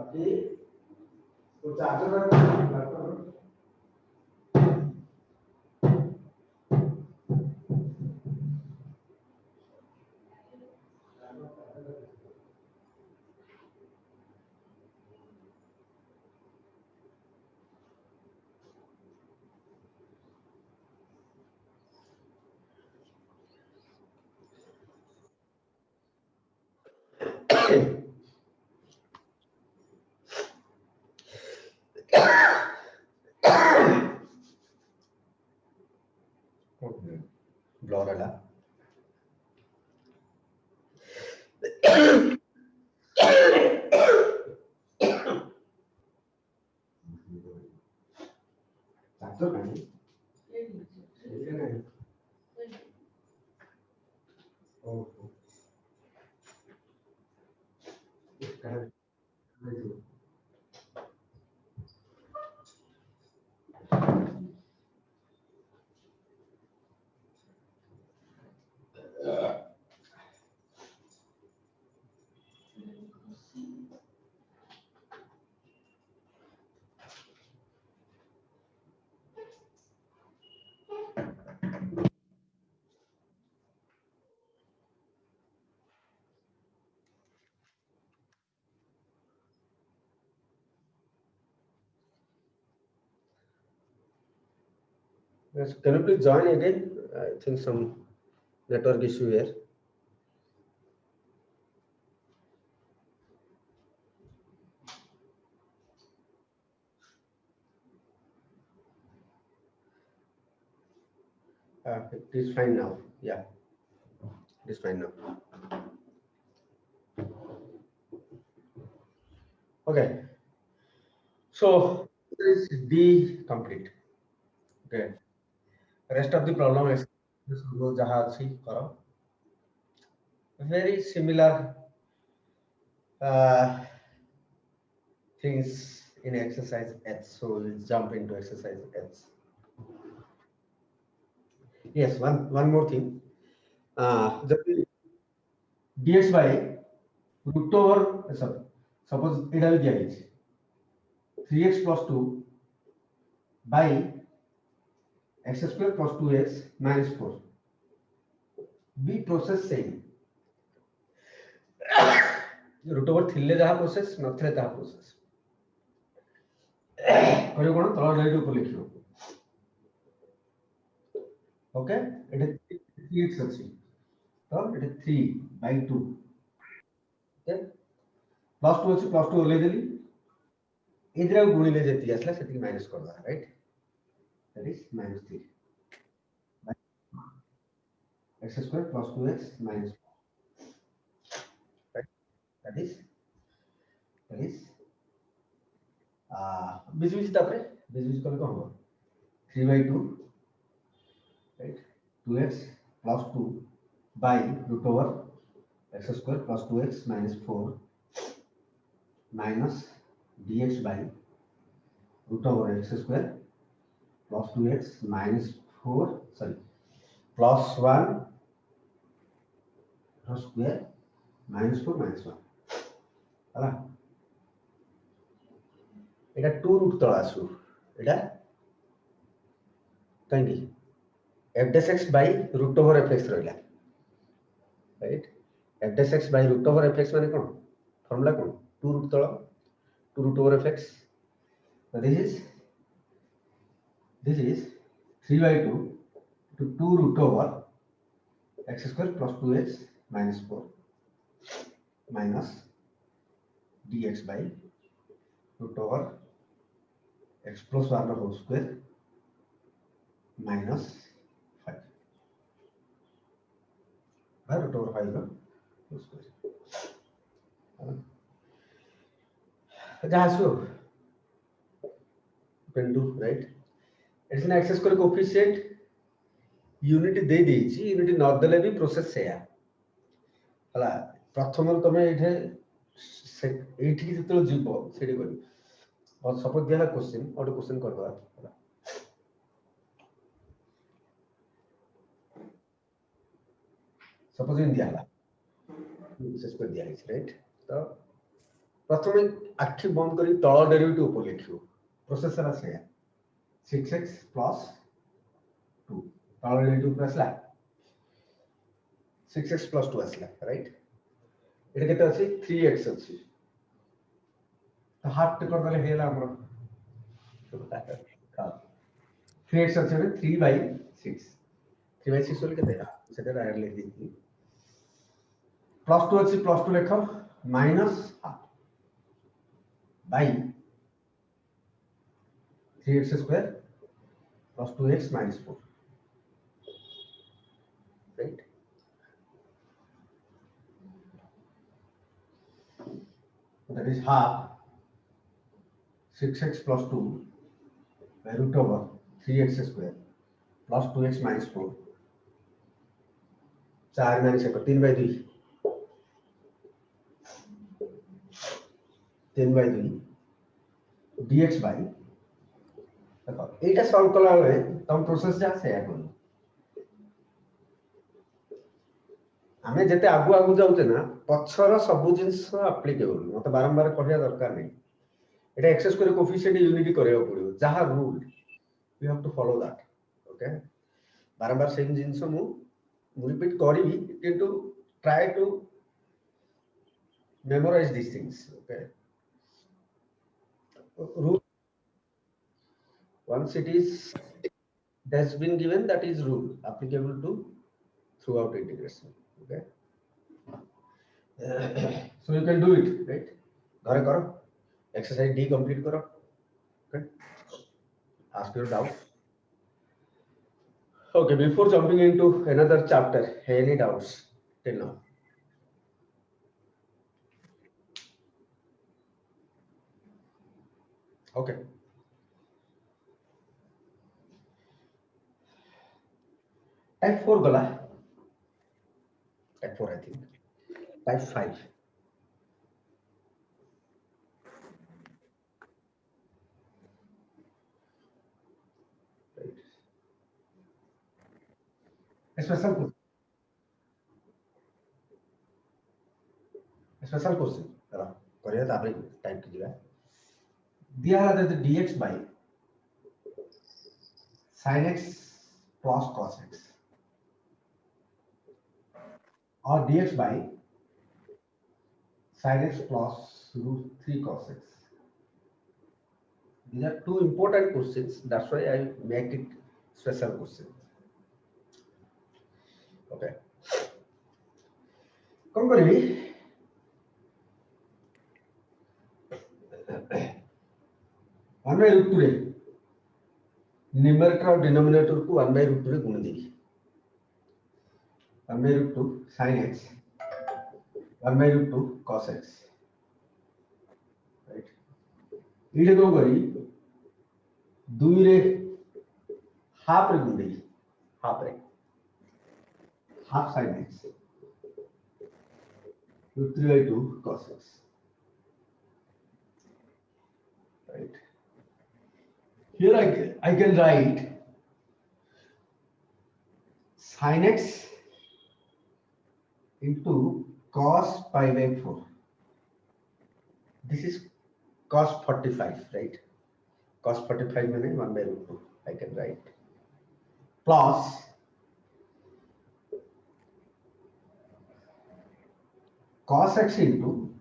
अभी वो charger laptop blur है चार्जर नहीं ओह Yes, can you please join again? I think some network issue here. It is fine now. Yeah, it is fine now. Okay. So this is D complete. Okay. Rest of the problem is very similar things in exercise H. So we'll jump into exercise H. Yes, one more thing. The dx by root over suppose it will be 3x plus 2 by x square plus 2x minus 4. B process same. root over Thinley जहाँ process नथले जहाँ process. करियो कोण तळ diet ऊपर लिखियो. Okay, it is 3x अच्छी. तो it is 3 by 2. Okay, plus 2 अच्छी plus 2 ले देली. इधर गुणी ले जेती असला सेती माइनस कर दा, right? That is minus 3. X square plus 2x minus 4. Right? That is बीच तापरे बीच कले कौन 3 by 2, right? 2x plus 2 by root over x square plus 2x minus 4 minus dx by root over x square plus 2x minus 4 sorry plus 1 square minus 4 minus 1 ହେଲା এটা 2 root तळ आसु এটা कांगी f dash x by root over fx रहिला right f dash x by root over fx माने कोन formula कोन 2 root तळ 2 root over fx so this is 3 by 2 to 2 root over x square plus 2x minus 4 minus dx by root over x plus 1 whole square minus 5 by root over 5 whole square जहाँ so can do right it's an x square coefficient unit दे देछि unit न देले भी process सेया हला प्रथम तमे एठे एठी की जतलो जीवो सेडी करी और सपोज दिया क्वेश्चन और क्वेश्चन करबा हला सपोज इन दिया हला प्रोसेस कर दिया है राइट तो प्रथम आखि बंद करी तळ डेरिवेटिव ऊपर लिखियो प्रोसेस रा सेया 6x plus 2 तळ डेरिवेटिव पर असला 6x plus 2 असला राइट एटा केते अछि 3x अछि तो हाफ टे कर दले हेला हमर 3x अछि 3 by 6 3 by 6 होले केते सेटा डायरेक्ट लिख दी प्लस 2 अछि प्लस 2 लेखो minus half by 3x square plus 2x minus 4 right that is half 6x plus 2 by root over 3x square plus 2x minus 4 4 minus 1 3 by 2 10 by 3 dx by देखो एटा solve कला बेले तम process जा से आगो हमें जते आगु आगु जाउते ना पछर सब जिंस एप्लीकेबल मते बारंबार कहया दरकार नहीं एटा एक्सेस करे कोफिशिएंट यूनिटी करेयो पड़ियो जहा rule you have to follow that okay बारंबार सेम जिंस मु रिपीट करिवि किंतु try to memorize this things okay rule once it is has been given that is rule applicable to throughout integration okay so you can do it right घरे करो exercise D complete करो okay ask your doubt okay before jumping into another chapter any doubts till now okay type 4 गला type 4 I think type 5 right special question चलो करिया तापरे type कीजिएगा दिया है that dx by sin x plus cos x or dx by sin x plus root 3 cos x. These are two important questions. That's why I make it special questions. Okay. कौन करेगी? 1 by root 2 रे numerator और denominator को 1 by root 2 रे गुण देगी 1 by root 2 sin x 1 by root 2 cos x right इडे को करी 2 रे हाफ रे गुण देगी हाफ रे half sin x root 3 by 2 cos x right here I can write sin x into cos pi by 4. This is cos 45, right? Cos 45 means 1 by root 2. I can write plus cos x into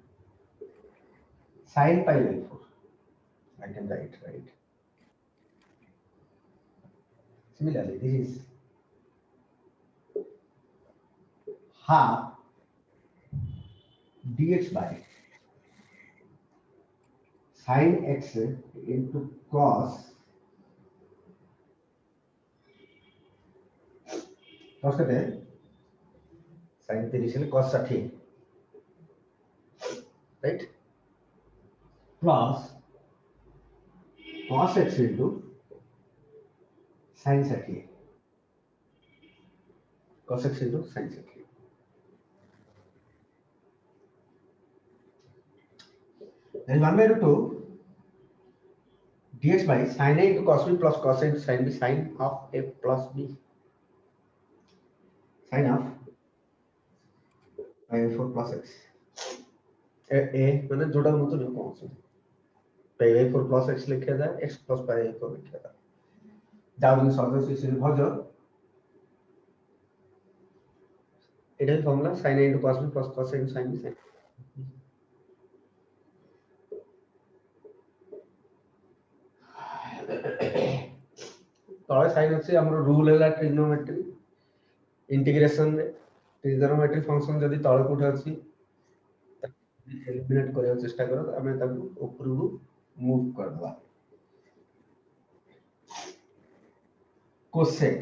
sin pi by 4. I can write, right? Similarly, this is half dx by sin x into cos कहते हैं sin 30 cos 60, right? Plus cos x into sin 60, cos x into sin 60. Then 1 by root 2 dx by sin a into cos b plus cos a into sin b, sin of a plus b, sin of pi 4 plus x. a मैंने जोड़ा हूँ तो नहीं कौन सा pi 4 plus x लिखा था, x plus pi 4 लिखा था. जाओ इन सॉल्व से इसे भर जाओ. এটা formula sin a into cos b plus cos a into sin b sin. তবে sin হচ্ছে আমরা রুল হলা ট্রিগনোমেট্রি ইন্টিগ্রেশন রে ট্রিগনোমেট্রি ফাংশন যদি তଳେ কোঠে আছে এলিমিনেট করার চেষ্টা করো আমি তাকে উপরକୁ মুভ করবা cosec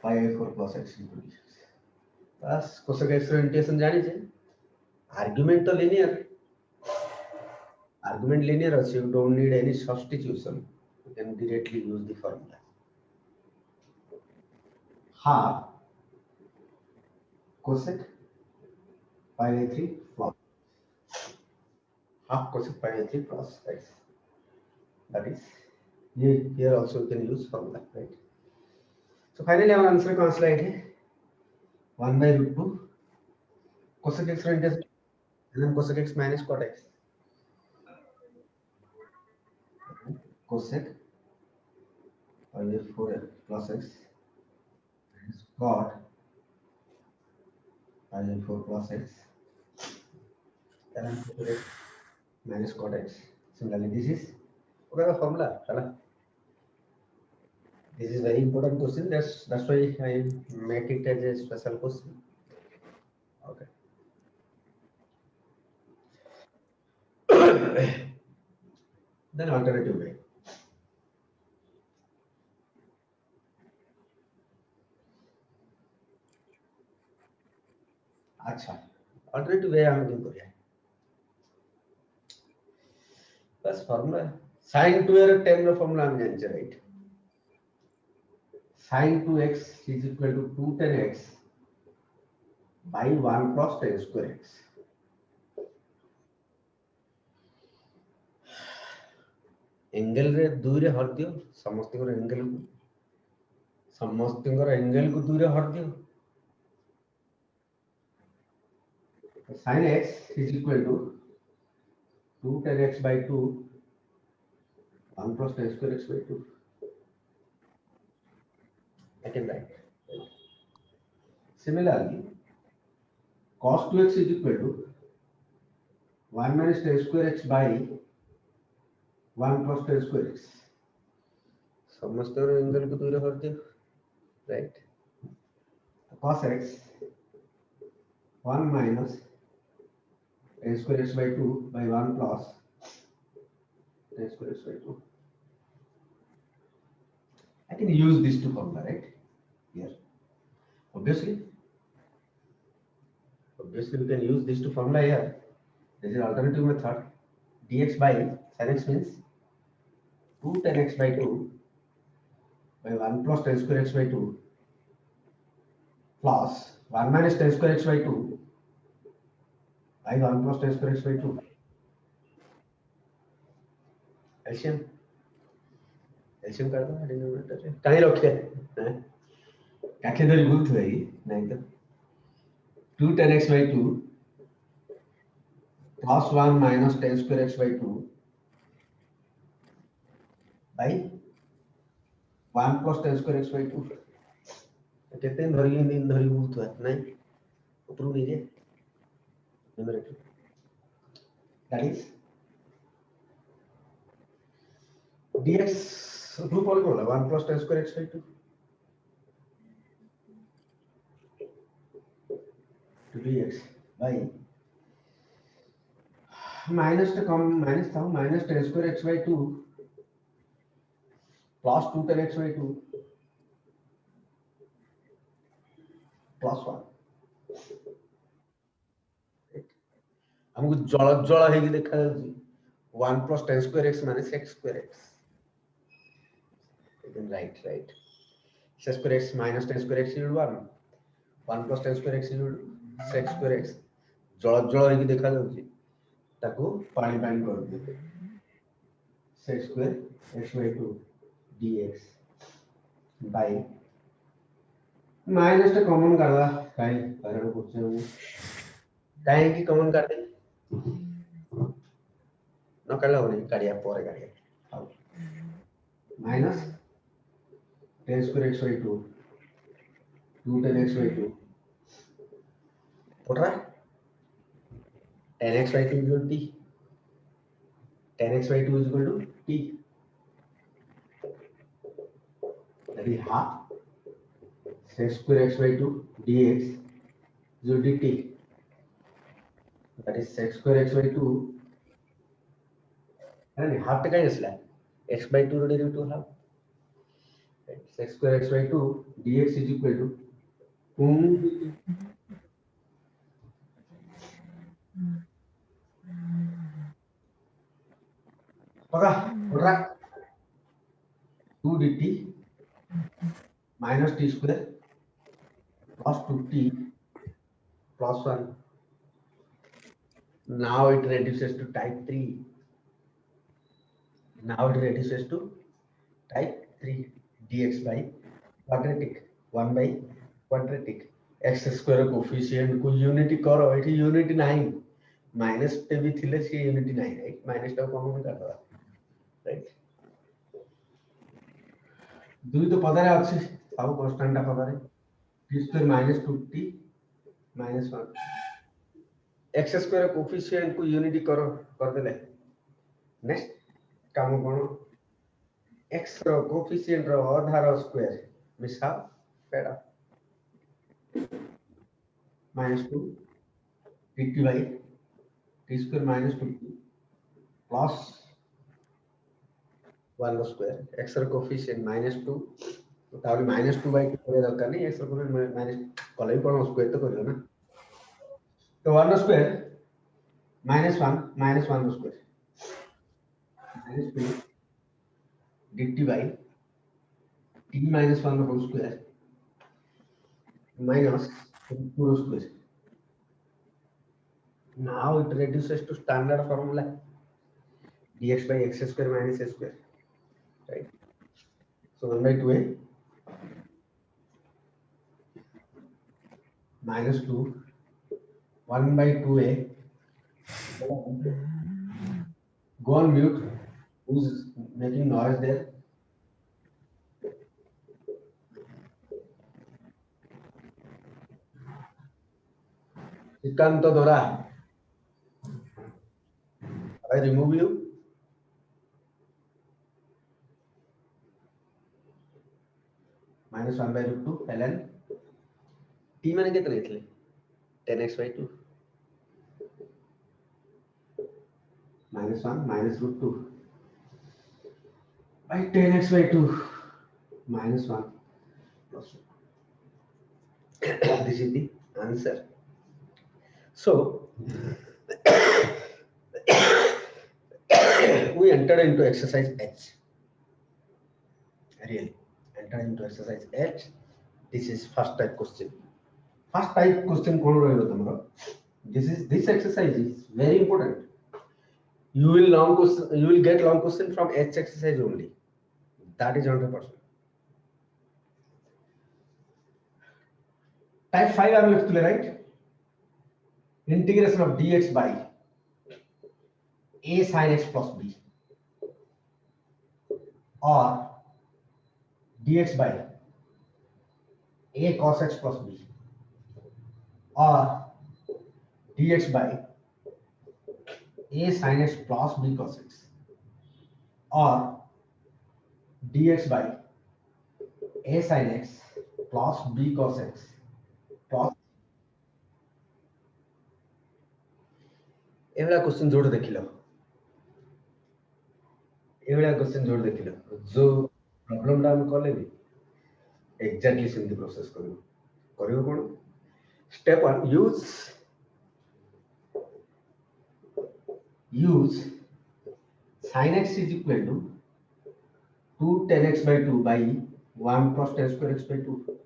pi 4 plus x into dx बस cosec x ର इंटीग्रेशन जानी छे आर्गुमेंट तो linear argument linear also, you don't need any substitution, you can directly use the formula half cosec pi by 3 plus half cosec pi by 3 plus x, that is here also you can use formula, right? So finally our answer कौन सा है 1 by root 2 cosec x and then cosec x minus cot x cosec pi by 4 plus x minus cot pi by 4 plus x and then cosec x minus cot x. Similarly, this is okay the formula. This is very important question. That's why I make it as a special question. Okay. Then alternative way. अच्छा alternative way हम क्यों करें बस formula sin 2 और tan रो formula हम जानते हैं right sin 2x is equal to 2 tan x by 1 plus tan square x angle रे 2 रे हर दियो समस्त को एंगल को 2 रे हर दियो sin x is equal to 2 tan x by 2 1 plus tan square x by 2 I can write. Similarly cos 2x is equal to 1 minus tan square x by 1 plus tan square x समस्त angle को 2 रे हर दियो right cos x 1 minus tan square x by 2 by 1 plus tan square x by 2 I can use these two formula right here obviously we can use these two formula here this is alternative method dx by sin x means 2 tan x by 2 by 1 plus tan square x by 2 plus 1 minus tan square x by 2 by 1 plus tan square x by 2 LCM LCM कर दो denominator रे काहे रखे हैं काखे धरी बोलथु भाई नहीं तो 2 tan x by 2 plus 1 minus tan square x by 2 by 1 plus tan square x by 2 केते दिन धरी बोलथु नहीं ऊपर नहीं जे numerator that is dx group all bola 1 plus tan square x by 2 to dx by minus to come minus था minus tan square x by 2 plus 2 tan x by 2 plus 1 हमको जळ जळ हे देखा 1 plus tan square x minus x square x then right x square x minus tan square x equal 1 plus tan square x equal x square x जळ जळ हे देखा जाउची ताको पानी पानी कर दे x square x by 2 dx by minus to common कर दा काई कारण पूछे वो काहे की कॉमन कर दे न कला होने काढ़िया पोरे काढ़िया minus tan square x by 2 2 tan x by 2 पोटरा tan x by 2 equal t tan x by 2 is equal to t that is half x square x by 2 dx is equal to dt that is x square x by 2 आणि half काय असला x by 2 रो derivative half x square x by 2 dx is equal to 2 पका उठरा 2 dt minus t square plus 2t plus 1 now it reduces to type 3 now it reduces to type 3 dx by quadratic 1 by quadratic x square coefficient को unity करो एठी unity नहीं minus पे भी थिले से unity नहीं राइट माइनस टा कॉमन कर दो राइट दुई तो पदारे अछि सब कांस्टेंट टा पदारे t square minus 2t minus 1 x square coefficient को यूनिटी करो कर देले नेक्स्ट काम कोन x रो कोफिशिएंट रो आधा रो स्क्वायर मिसा पेडा minus 2 dt by t square minus 2t plus 1 row square x row coefficient -2 तो ताबले -2 by 2 करे दरकार नहीं x रो कोफिशिएंट माइनस कले भी कोन स्क्वायर तो करियो ना तो 1 square minus 1 square minus 2 dt by t minus 1 whole square minus 2 square. now it reduces to standard formula dx by x square minus a square right So 1 by 2a minus 2 1 by 2a go on mute who's making noise there Srikanto Dora I remove you minus 1 by root 2 ln t माने कितने इतले 10x by 2 minus 1 minus root 2 by 10x by 2 minus 1 plus 1. this is the answer so we entered into exercise H really entered into exercise H this is first type question First type question कौन रहेगा तुम्हारा? This exercise is very important. you will get long question from H exercise only That is 100%. Type 5 are left, right? Integration of dx by a sin x plus b, or dx by a cos x plus b, or dx by a sin x plus b cos x, or dx by a sin x plus b cos x plus Yeola question जोड़ देखिलो, एवला question जोड़ देखिलो, जो problem टा हम कले भी exactly same process करियो कोन step 1 use sin x is equal to 2 tan x by 2 by 1 plus tan square x by 2.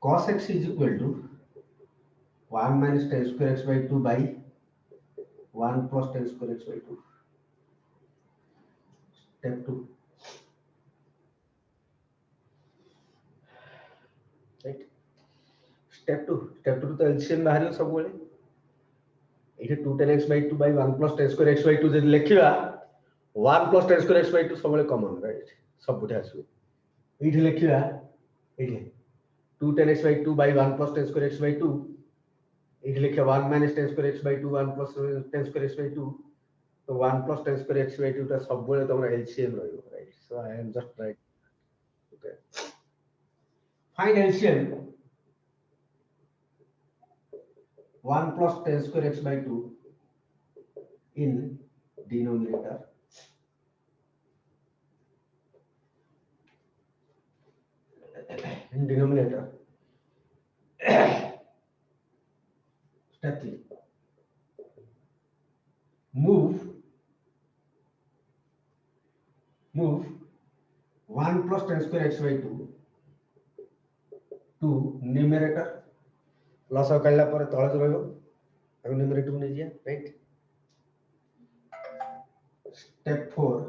Cos x is equal to 1 minus tan square x by 2 by 1 plus tan square x by 2. Step 2. Right step 2 तो LCM बाहर सब बोले एठी 2 tan x by 2 by 1 plus tan square x by 2 जदि लिखिबा 1 plus tan square x by 2 सब बोले common right सब बुठे आसु एठी लिखिबा एठी 2 tan x by 2 by 1 plus tan square x by 2 एठी लिखिबा 1 minus tan square x by 2 1 plus tan square x by 2 तो 1 plus tan square x by 2 ता सब बोले तमरा एलसीएम रहइबो right so I am just write okay Find LCM 1 plus tan square x by 2 in denominator Step 3. Move 1 plus tan square x by 2 to numerator. लॉस ऑफ कल्ला पर तळे रहइबो अब न्यूमरेटर में जिया right Step 4.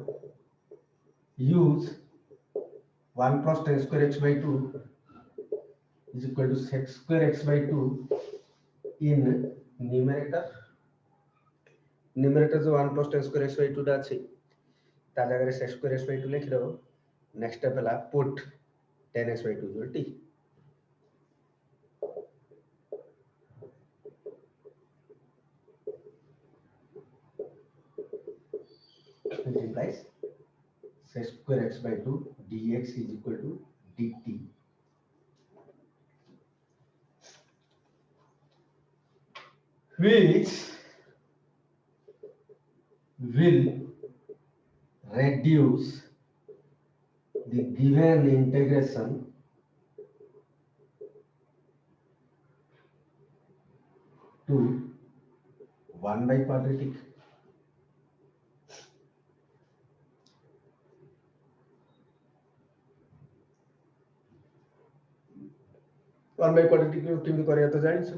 Use 1 plus tan square x by 2 is equal to sec square x by 2 in numerator. Numerator जो 1 plus tan square x by 2 दा अछि ता जगह sec square x by 2 लिख दो नेक्स्ट स्टेप हला put tan x by 2 equal t which implies sec square x by 2 dx is equal to dt. Which will reduce the given integration to 1 by quadratic. One by quadratic केमि करिया तो जानिछ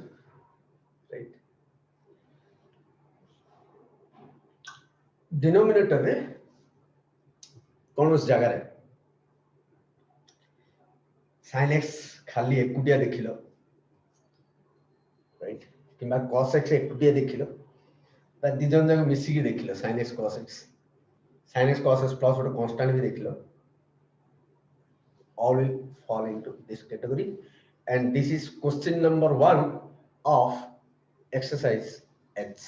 right denominator रे कोनस जगह रे sin x खाली एकुटिया देखिलो राइट किबा cos x एकुटिया देखिलो ता दी जन जग मिसी के देखिलो sin x cos x प्लस ଗୋଟେ कांस्टेंट भी देखिलो all will fall into this category and this is question number 1 of exercise H.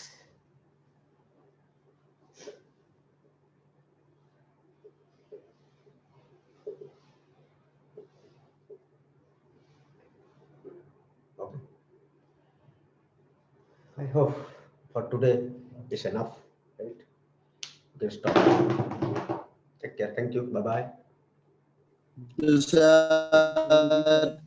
Okay. I hope for today is enough, right? We can stop. Take care. Thank you. Bye bye. Yes, sir.